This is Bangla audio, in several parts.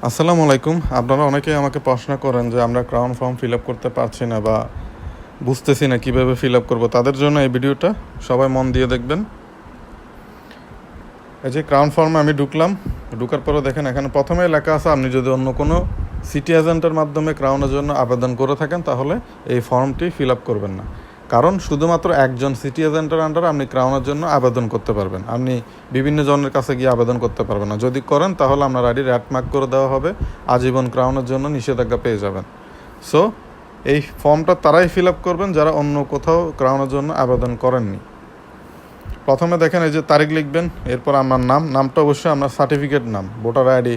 আসসালামু আলাইকুম। আপনারা অনেকেই আমাকে প্রশ্ন করেন যে আমরা ক্রাউন ফর্ম ফিল আপ করতে পারছি না বা বুঝতেছি না কীভাবে ফিল আপ করবো। তাদের জন্য এই ভিডিওটা সবাই মন দিয়ে দেখবেন। এই যে ক্রাউন ফর্মে আমি ঢুকার পরে দেখেন এখানে প্রথমেই লেখা আছে আপনি যদি অন্য কোনো সিটি এজেন্টের মাধ্যমে ক্রাউনের জন্য আবেদন করে থাকেন তাহলে এই ফর্মটি ফিল আপ করবেন না, কারণ শুধুমাত্র একজন সিটি এজেন্টের আন্ডারে আপনি ক্রাউনের জন্য আবেদন করতে পারবেন। আপনি বিভিন্ন জনের কাছে গিয়ে আবেদন করতে পারবেন না। যদি করেন তাহলে আপনার আইডি র্যাট মার্ক করে দেওয়া হবে, আজীবন ক্রাউনের জন্য নিষেধাজ্ঞা পেয়ে যাবেন। সো এই ফর্মটা তারাই ফিল আপ করবেন যারা অন্য কোথাও ক্রাউনের জন্য আবেদন করেননি। প্রথমে দেখেন এই যে তারিখ লিখবেন, এরপর আপনার নামটা অবশ্যই আপনার সার্টিফিকেট নাম, ভোটার আইডি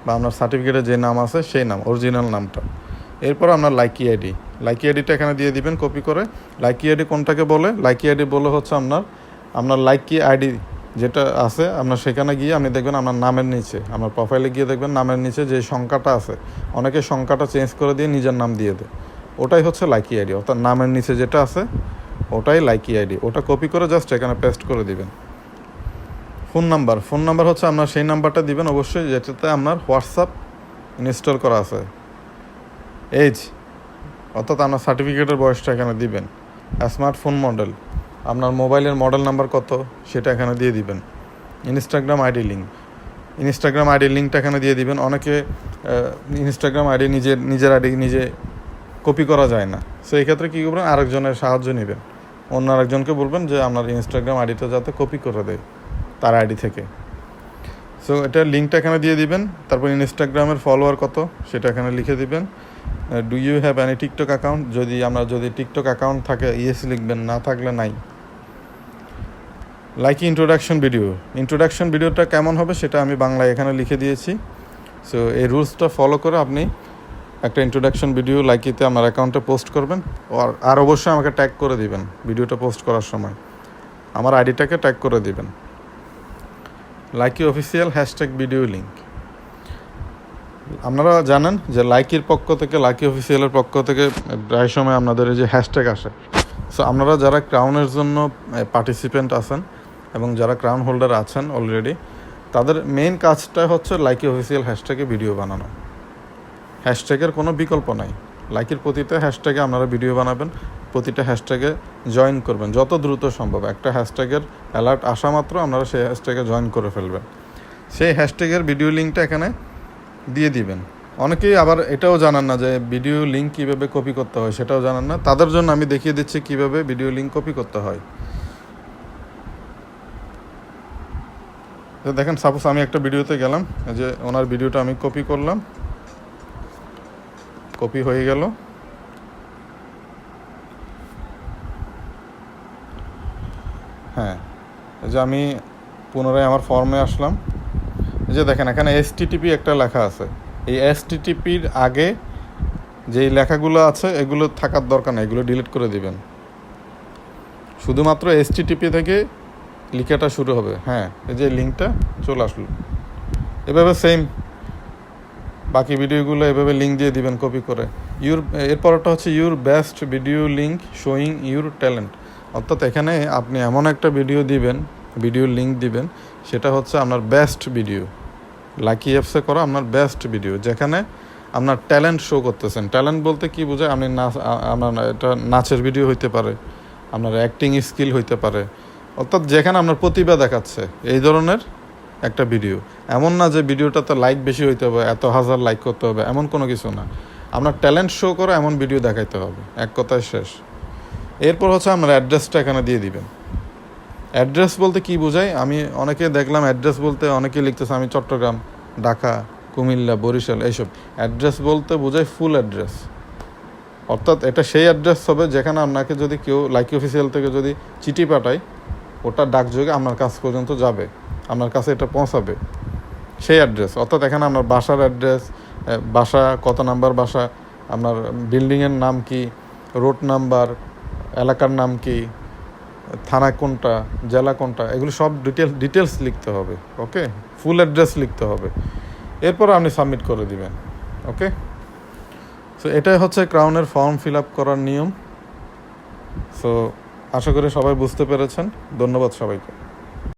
বা আপনার সার্টিফিকেটে যে নাম আছে সেই নাম, অরিজিনাল নামটা। এরপর আপনার লাইকি আইডিটা এখানে দিয়ে দিবেন কপি করে। লাইকি আইডি কোনটাকে বলে? লাইকি আইডি বলে হচ্ছে আপনার লাইকি আইডি যেটা আছে আপনার সেখানে গিয়ে আপনি দেখবেন আপনার নামের নিচে, আপনার প্রোফাইলে গিয়ে দেখবেন নামের নিচে যে সংখ্যাটা আছে, অনেকে সংখ্যাটা চেঞ্জ করে দিয়ে নিজের নাম দিয়ে দেয়, ওটাই হচ্ছে লাইকি আইডি। অর্থাৎ নামের নিচে যেটা আছে ওটাই লাইকি আইডি। ওটা কপি করে জাস্ট এখানে পেস্ট করে দিবেন। ফোন নাম্বার হচ্ছে আপনার সেই নাম্বারটা দিবেন অবশ্যই যেটাতে আপনার হোয়াটসঅ্যাপ ইনস্টল করা আছে। এজ অর্থাৎ আপনার সার্টিফিকেটের বয়সটা এখানে দিবেন। স্মার্টফোন মডেল, আপনার মোবাইলের মডেল নাম্বার কত সেটা এখানে দিয়ে দিবেন। ইনস্টাগ্রাম আইডি লিঙ্কটা এখানে দিয়ে দিবেন। অনেকে ইনস্টাগ্রাম আইডি নিজের আইডি নিজে কপি করা যায় না, সো এই ক্ষেত্রে কী করবেন, আরেকজনের সাহায্য নেবেন। অন্য আরেকজনকে বলবেন যে আপনার ইনস্টাগ্রাম আইডিটা যাতে কপি করে দেয় তার আইডি থেকে। সো এটা লিঙ্কটা এখানে দিয়ে দিবেন। তারপর ইনস্টাগ্রামের ফলোয়ার কত সেটা এখানে লিখে দিবেন। Do you have any TikTok account, যদি টিকটক অ্যাকাউন্ট থাকে ইয়েস লিখবেন, না থাকলে নাই। লাইকি ইন্ট্রোডাকশন ভিডিওটা কেমন হবে সেটা আমি বাংলায় এখানে লিখে দিয়েছি। সো এই রুলসটা ফলো করে আপনি একটা ইন্ট্রোডাকশন ভিডিও লাইকিতে আমার অ্যাকাউন্টে পোস্ট করবেন। আর অবশ্যই আমাকে ট্যাগ করে দিবেন ভিডিওটা পোস্ট করার সময়, আমার আইডিটাকে ট্যাগ করে দিবেন। Likee official hashtag video link. আপনারা জানেন যে লাইকি অফিসিয়ালের পক্ষ থেকে প্রায় সময় আপনাদের এই যে হ্যাশট্যাগ আসে। সো আপনারা যারা ক্রাউনের জন্য পার্টিসিপেন্ট আছেন এবং যারা ক্রাউন হোল্ডার আছেন অলরেডি, তাদের মেইন কাজটা হচ্ছে লাইকি অফিসিয়াল হ্যাশট্যাগে ভিডিও বানানো। হ্যাশট্যাগের কোনো বিকল্প নাই। লাইকির প্রতিটা হ্যাশট্যাগে আপনারা ভিডিও বানাবেন, প্রতিটা হ্যাশট্যাগে জয়েন করবেন যত দ্রুত সম্ভব। একটা হ্যাশট্যাগের অ্যালার্ট আসা মাত্র আপনারা সেই হ্যাশট্যাগে জয়েন করে ফেলবেন। সেই হ্যাশট্যাগের ভিডিও লিঙ্কটা এখানে দিয়ে দিবেন। অনেকেই আবার এটাও জানান না যে ভিডিও লিঙ্ক কীভাবে কপি করতে হয়, সেটাও জানান না। তাদের জন্য আমি দেখিয়ে দিচ্ছি কীভাবে ভিডিও লিঙ্ক কপি করতে হয়। দেখেন, সাপোজ আমি একটা ভিডিওতে গেলাম, যে ওনার ভিডিওটা আমি কপি করলাম, কপি হয়ে গেল। হ্যাঁ, এই যে আমি পুনরায় আমার ফর্মে আসলাম। এই যে দেখেন এখানে STTP একটা লেখা আছে। এই STTPর আগে যেই লেখাগুলো আছে এগুলো থাকার দরকার নেই, এগুলো ডিলিট করে দিবেন। শুধুমাত্র STTP থেকে লেখাটা শুরু হবে। হ্যাঁ, এই যে লিঙ্কটা চলে আসলো। এভাবে সেম বাকি ভিডিওগুলো এভাবে লিঙ্ক দিয়ে দিবেন কপি করে। এরপরটা হচ্ছে your best video link showing your talent. অর্থাৎ এখানে আপনি এমন একটা ভিডিও লিঙ্ক দিবেন সেটা হচ্ছে আপনার বেস্ট ভিডিও, লাকি অ্যাপসে করা আপনার বেস্ট ভিডিও, যেখানে আপনার ট্যালেন্ট শো করতেছেন। ট্যালেন্ট বলতে কি বোঝায়? আপনি আপনার এটা নাচের ভিডিও হইতে পারে, আপনার অ্যাক্টিং স্কিল হইতে পারে, অর্থাৎ যেখানে আপনার প্রতিভা দেখাচ্ছে এই ধরনের একটা ভিডিও। এমন না যে ভিডিওটাতে লাইক বেশি হইতে হবে, এত হাজার লাইক করতে হবে, এমন কোনো কিছু না। আপনার ট্যালেন্ট শো করে এমন ভিডিও দেখাইতে হবে, এক কথায় শেষ। এরপর হচ্ছে আপনার অ্যাড্রেসটা এখানে দিয়ে দিবেন। অ্যাড্রেস বলতে কি বোঝায়? আমি অনেকে দেখলাম অ্যাড্রেস বলতে অনেকে লিখতেছে আমি চট্টগ্রাম, ঢাকা, কুমিল্লা, বরিশাল, এইসব। অ্যাড্রেস বলতে বোঝায় ফুল অ্যাড্রেস। অর্থাৎ এটা সেই অ্যাড্রেস হবে যেখানে আপনাকে যদি কেউ লাইকি অফিসিয়াল থেকে যদি চিঠি পাঠায়, ওটা ডাকযোগে আপনার কাছ পর্যন্ত যাবে, আপনার কাছে এটা পৌঁছাবে, সেই অ্যাড্রেস। অর্থাৎ এখানে আপনার বাসার অ্যাড্রেস, বাসা কত নাম্বার বাসা, আপনার বিল্ডিংয়ের নাম কি, রোড নাম্বার, এলাকার নাম কি, থানা কোনটা, জেলা কোনটা, এগুলো সব ডিটেলস লিখতে হবে। ওকে, ফুল অ্যাড্রেস লিখতে হবে। এরপর আপনি সাবমিট করে দিবেন। ওকে, সো এটাই হচ্ছে ক্রাউনের ফর্ম ফিল আপ করার নিয়ম। সো আশা করি সবাই বুঝতে পেরেছেন। ধন্যবাদ সবাইকে।